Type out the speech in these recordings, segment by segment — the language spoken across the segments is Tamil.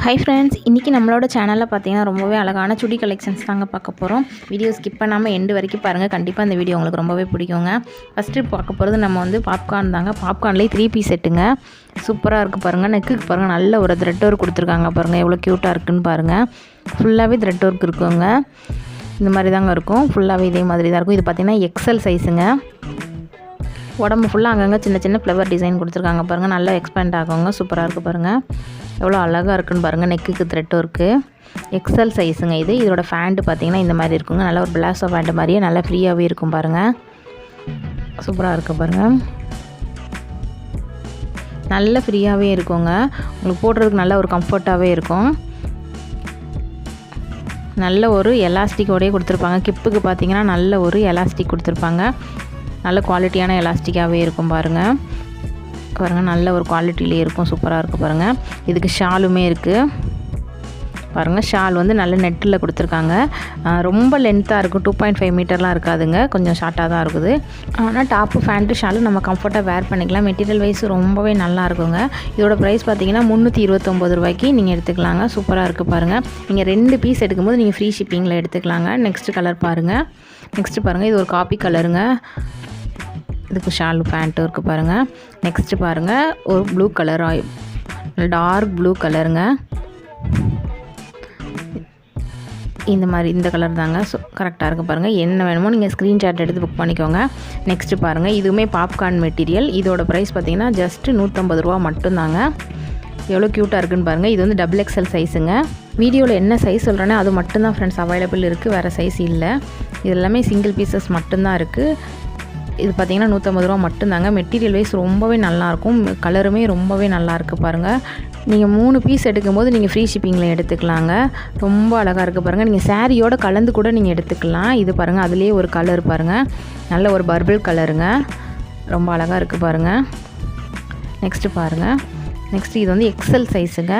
ஹை ஃப்ரெண்ட்ஸ், இன்றைக்கி நம்மளோட சேனலில் பார்த்தீங்கன்னா ரொம்பவே அழகான சுடி கலெக்ஷன்ஸ் தாங்க பார்க்க போகிறோம். வீடியோ ஸ்கிப் பண்ணாமல் எண்டு வரைக்கும் பாருங்கள். கண்டிப்பாக இந்த வீடியோ உங்களுக்கு ரொம்பவே பிடிக்குங்க. ஃபஸ்ட்டு பார்க்க போகிறது நம்ம வந்து பாப்கார்ன் தாங்க. பாப்கார்ன்லேயே 3 பீஸ் செட்டுங்க. சூப்பராக இருக்குது பாருங்கள். நெக்குக்கு பாருங்கள், நல்ல ஒரு த்ரெட் ஒர்க் கொடுத்துருக்காங்க பாருங்கள். எவ்வளோ க்யூட்டாக இருக்குதுன்னு பாருங்கள். ஃபுல்லாகவே த்ரெட் ஒர்க் இருக்குங்க. இந்த மாதிரி தாங்க இருக்கும். ஃபுல்லாகவே இதே மாதிரி தான் இருக்கும். இது பார்த்திங்கன்னா எக்ஸல் சைஸுங்க. உடம்பு ஃபுல்லாக அங்கங்கே சின்ன சின்ன ஃப்ளவர் டிசைன் கொடுத்துருக்காங்க பாருங்கள். நல்லா எக்ஸ்பேண்ட் ஆகுங்க. சூப்பராக இருக்குது பாருங்கள். எவ்வளோ அழகாக இருக்குன்னு பாருங்கள். நெக்குக்கு த்ரெட் ஒர்க்கு எக்ஸல் சைஸுங்க இது. இதோட ஃபேண்ட்டு பார்த்திங்கன்னா இந்த மாதிரி இருக்குங்க. நல்லா ஒரு பிளாஸோ ஃபேண்ட்டு மாதிரியே நல்லா ஃப்ரீயாகவே இருக்கும் பாருங்கள். சூப்பராக இருக்குது பாருங்கள். நல்ல ஃப்ரீயாகவே இருக்குங்க. உங்களுக்கு போடுறதுக்கு நல்ல ஒரு கம்ஃபர்ட்டாகவே இருக்கும். நல்ல ஒரு எலாஸ்டிக்கோடையே கொடுத்துருப்பாங்க. கிப்புக்கு பார்த்திங்கன்னா நல்ல ஒரு எலாஸ்டிக் கொடுத்துருப்பாங்க. நல்ல குவாலிட்டியான எலாஸ்டிக்காகவே இருக்கும் பாருங்கள். நல்ல ஒரு குவாலிட்டியிலே இருக்கும். சூப்பராக இருக்குது பாருங்கள். இதுக்கு ஷாலுமே இருக்குது பாருங்கள். ஷால் வந்து நல்ல நெட்டில் கொடுத்துருக்காங்க. ரொம்ப லென்த்தாக இருக்கும். 2.5 மீட்டர்லாம் இருக்காதுங்க. கொஞ்சம் ஷார்ட்டாக தான் இருக்குது. ஆனால் டாப்பு ஃபேண்ட்டு ஷாலும் நம்ம கம்ஃபர்ட்டாக வேர் பண்ணிக்கலாம். மெட்டீரியல் வைஸ் ரொம்பவே நல்லா இருக்குங்க. இதோட ப்ரைஸ் பார்த்தீங்கன்னா 329 ரூபாய்க்கு நீங்கள் எடுத்துக்கலாங்க. சூப்பராக இருக்குது பாருங்கள். நீங்கள் 2 பீஸ் எடுக்கும்போது நீங்கள் ஃப்ரீ ஷிப்பிங்கில் எடுத்துக்கலாங்க. நெக்ஸ்ட்டு கலர் பாருங்கள். நெக்ஸ்ட்டு பாருங்கள். இது ஒரு காப்பி கலருங்க. இதுக்கு ஷால் பேண்ட்டும் இருக்குது பாருங்கள். நெக்ஸ்ட்டு பாருங்கள், ஒரு ப்ளூ கலர், டார்க் ப்ளூ கலருங்க. இந்த மாதிரி இந்த கலர் தாங்க. கரெக்டாக இருக்குது பாருங்கள். என்ன வேணுமோ நீங்கள் ஸ்க்ரீன்ஷாட் எடுத்து புக் பண்ணிக்கோங்க. நெக்ஸ்ட்டு பாருங்கள், இதுவுமே பாப்கார்ன் மெட்டீரியல். இதோட ப்ரைஸ் பார்த்திங்கன்னா ஜஸ்ட்டு 150 ரூபா மட்டும்தாங்க. எவ்வளோ க்யூட்டாக இருக்குதுன்னு பாருங்கள். இது வந்து XXL சைஸுங்க. வீடியோவில் என்ன சைஸ் சொல்கிறேன்னா அது மட்டும்தான் ஃப்ரெண்ட்ஸ் அவைலபிள் இருக்குது. வேறு சைஸ் இல்லை. இது எல்லாமே சிங்கிள் பீசஸ் மட்டும்தான் இருக்குது. இது பார்த்திங்கன்னா 150 ரூபா மட்டும்தாங்க. மெட்டீரியல் வைஸ் ரொம்பவே நல்லாயிருக்கும். கலருமே ரொம்பவே நல்லாயிருக்கு பாருங்கள். நீங்கள் 3 பீஸ் எடுக்கும்போது நீங்கள் ஃப்ரீ ஷிப்பிங்கில் எடுத்துக்கலாங்க. ரொம்ப அழகாக இருக்குது பாருங்கள். நீங்கள் சாரியோட கலந்து கூட நீங்கள் எடுத்துக்கலாம். இது பாருங்கள், அதுலேயே ஒரு கலர் பாருங்கள். நல்ல ஒரு பர்பிள் கலருங்க. ரொம்ப அழகாக இருக்குது பாருங்கள். நெக்ஸ்ட்டு பாருங்கள். நெக்ஸ்ட்டு இது வந்து XL சைஸுங்க.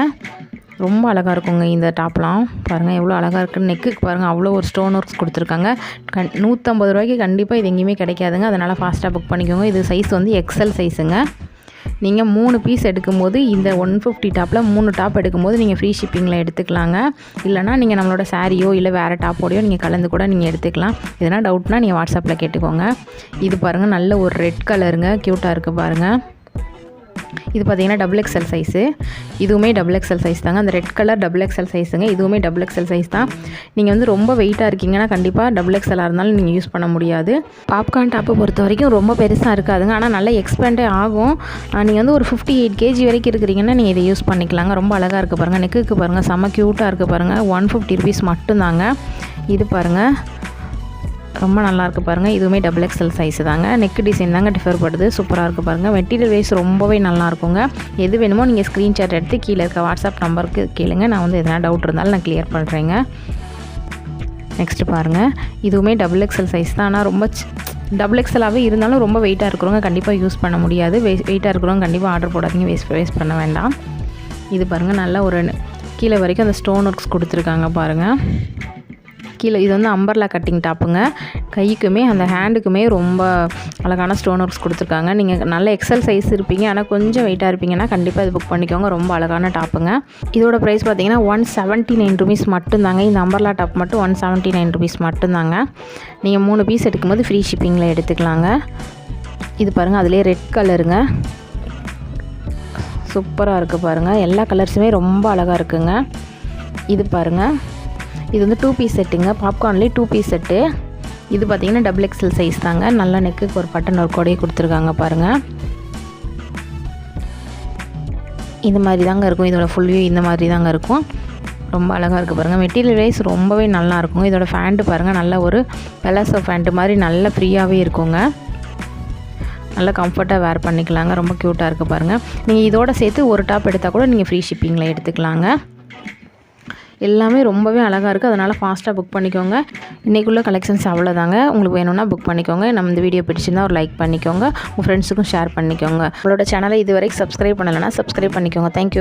ரொம்ப அழகாக இருக்குங்க இந்த டாப்லாம் பாருங்கள். எவ்வளோ அழகாக இருக்குன்னு. நெக்குக்கு பாருங்கள், அவ்வளோ ஒரு ஸ்டோன் ஒர்க்ஸ் கொடுத்துருக்காங்க. 150 ரூபாய்க்கு கண்டிப்பாக இது எங்கேயுமே கிடைக்காதுங்க. அதனால் ஃபாஸ்ட்டாக புக் பண்ணிக்கோங்க. இது சைஸ் வந்து XL சைஸுங்க. நீங்கள் 3 பீஸ் எடுக்கும்போது இந்த 150 டாப்பில் 3 டாப் எடுக்கும்போது நீங்கள் ஃப்ரீ ஷிப்பிங்கில் எடுத்துக்கலாங்க. இல்லைனா நீங்கள் நம்மளோட சாரியோ இல்லை வேறு டாப்போடையோ நீங்கள் கலந்து கூட நீங்கள் எடுத்துக்கலாம். எதனா டவுட்னா நீங்கள் வாட்ஸ்அப்பில் கேட்டுக்கோங்க. இது பாருங்கள், நல்ல ஒரு ரெட் கலருங்க. க்யூட்டாக இருக்குது பாருங்கள். இது பார்த்திங்கன்னா XXL சைஸு. இதுவுமே XXL சைஸ் தாங்க. அந்த ரெட் கலர் XXL சைஸுங்க. இதுவுமே XXL சைஸ் தான். நீங்கள் வந்து ரொம்ப வெயிட்டாக இருக்கீங்கன்னா கண்டிப்பாக XXL இருந்தாலும் நீங்கள் யூஸ் பண்ண முடியாது. பாப்கார்ன் டாப்பை பொறுத்த வரைக்கும் ரொம்ப பெருசாக இருக்காதுங்க. ஆனால் நல்லா எக்ஸ்பேண்டே ஆகும். நீங்கள் வந்து ஒரு 58 kg வரைக்கும் இருக்கிறீங்கன்னா நீங்கள் இதை யூஸ் பண்ணிக்கலாங்க. ரொம்ப அழகாக இருக்குது பாருங்கள். நெக்குக்கு பாருங்கள், செம்ம க்யூட்டாக இருக்குது பாருங்கள். 150 ருபீஸ் மட்டும்தாங்க. இது பாருங்கள், ரொம்ப நல்லாயிருக்கு பாருங்கள். இதுவுமே XXL சைஸு தாங்க. நெக் டிசைன் தாங்க டிஃபர் படுது. சூப்பராக இருக்குது பாருங்கள். மெட்டீரியல் வைஸ் ரொம்பவே நல்லாயிருக்குங்க. எது வேணுமோ நீங்கள் ஸ்க்ரீன்ஷாட் எடுத்து கீழே இருக்க வாட்ஸ்அப் நம்பருக்கு கேளுங்க. நான் வந்து எதனா டவுட் இருந்தாலும் நான் கிளியர் பண்ணுறேங்க. நெக்ஸ்ட்டு பாருங்கள். இதுவுமே XXL சைஸ் தான். ஆனால் ரொம்ப XXLாகவே இருந்தாலும் ரொம்ப வெயிட்டாக இருக்கிறவங்க கண்டிப்பாக யூஸ் பண்ண முடியாது. வெயிட்டாக இருக்கிறவங்க கண்டிப்பாக ஆர்டர் போடாதீங்க. வேஸ்ட் பண்ண வேண்டாம். இது பாருங்கள், நல்லா ஒரு கீழே வரைக்கும் அந்த ஸ்டோன் ஒர்க்ஸ் கொடுத்துருக்காங்க பாருங்கள். கீழே இது வந்து அம்பர்லா கட்டிங் டாப்புங்க. கைக்குமே அந்த ஹேண்டுக்குமே ரொம்ப அழகான ஸ்டோன் ஒர்க்ஸ் கொடுத்துருக்காங்க. நீங்கள் நல்ல XL சைஸ் இருப்பீங்க, ஆனால் கொஞ்சம் வெயிட்டாக இருப்பீங்கன்னா கண்டிப்பாக இது புக் பண்ணிக்கோங்க. ரொம்ப அழகான டாப்புங்க. இதோட ப்ரைஸ் பார்த்தீங்கன்னா 179 ருபீஸ் மட்டும்தாங்க. இந்த அம்பர்லா டாப் மட்டும் 179 ருபீஸ் மட்டும்தாங்க. நீங்கள் 3 பீஸ் எடுக்கும்போது ஃப்ரீ ஷிப்பிங்கில் எடுத்துக்கலாங்க. இது பாருங்கள், அதிலே ரெட் கலருங்க. சூப்பராக இருக்குது பாருங்கள். எல்லா கலர்ஸுமே ரொம்ப அழகாக இருக்குங்க. இது பாருங்கள், இது வந்து 2 பீஸ் செட்டுங்க. பாப்கார்ன்லேயே 2 பீஸ் செட்டு. இது பார்த்திங்கன்னா XXL சைஸ் தாங்க. நல்ல நெக்குக்கு ஒரு பட்டன் ஒர்க்கோடையே கொடுத்துருக்காங்க பாருங்கள். இந்த மாதிரி தாங்க இருக்கும். இதோட ஃபுல் வியூ இந்த மாதிரி தாங்க இருக்கும். ரொம்ப அழகாக இருக்குது பாருங்கள். மெட்டீரியல் வைஸ் ரொம்பவே நல்லா இருக்குங்க. இதோட ஃபேண்ட்டு பாருங்கள், நல்ல ஒரு பெலாசோ ஃபேண்ட்டு மாதிரி நல்ல ஃப்ரீயாகவே இருக்குங்க. நல்லா கம்ஃபர்ட்டாக வேர் பண்ணிக்கலாங்க. ரொம்ப க்யூட்டாக இருக்குது பாருங்கள். நீங்கள் இதோட சேர்த்து ஒரு டாப் எடுத்தால் கூட நீங்கள் ஃப்ரீ ஷிப்பிங்கில் எடுத்துக்கலாங்க. எல்லாமே ரொம்பவே அழகாக இருக்குது. அதனால் ஃபாஸ்ட்டாக புக் பண்ணிக்கோங்க. இன்றைக்குள்ள கலெக்ஷன்ஸ் அவ்வளோதாங்க. உங்களுக்கு வேணும்னா புக் பண்ணிக்கோங்க. நம்ம இந்த வீடியோ பிடிச்சிருந்தால் ஒரு லைக் பண்ணிக்கோங்க. உங்கள் ஃப்ரெண்ட்ஸுக்கும் ஷேர் பண்ணிக்கோங்க. உங்களோட சேனலை இது வரைக்கும் சப்ஸ்கிரைப் பண்ணலைன்னா சப்ஸ்கிரைப் பண்ணிக்கோங்க. தேங்க்யூ.